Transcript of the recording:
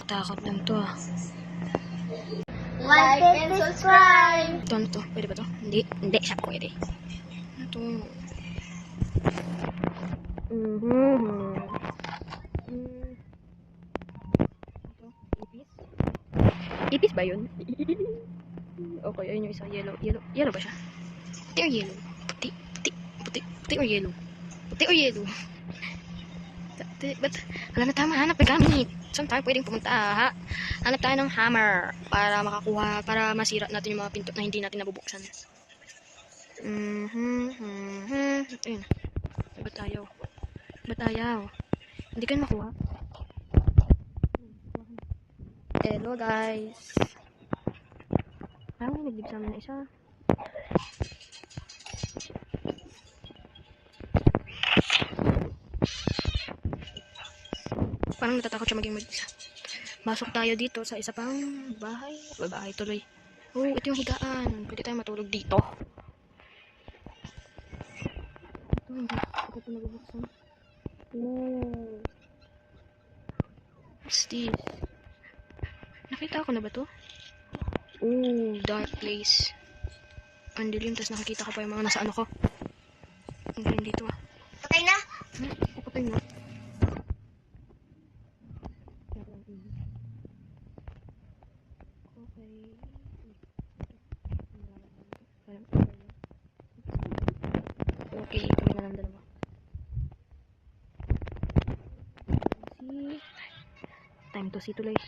Nakatakot lang to ah. Like and subscribe! Ano to? Pwede ba to? Hindi. Hindi siya pwede. Ano to? Ipis? Ipis ba yun? Okay, ayun yung isa. Yellow. Yellow ba siya? Puti or yellow? Puti or yellow? Puti or yellow? Ba't? Wala na tama. Hanap ng gamit. Saan tayo pwedeng pumunta? Ha? Hanap tayo ng hammer para makakuha, para masira natin yung mga pinto na hindi natin nabubuksan. Ayun. Ba't ayaw? Hindi kayo makuha. Hello guys. Parang may naglib sa amin na isa. Parang natatakot siya maging mag-isa. Masok tayo dito sa isa pang bahay. Bahay tuloy. Oh, ito yung higaan. Pwede tayo matulog dito. Ito ito nabubuksan. Oh. What's this? Nakita ko na ba to? Oh, dark place. Ang dilim, tas nakikita ko pa yung mga nasa ano ko. Ang dilim dito ah. Patay na! Patay na. Okay, kami na lang dalawa. Time to see tuloy.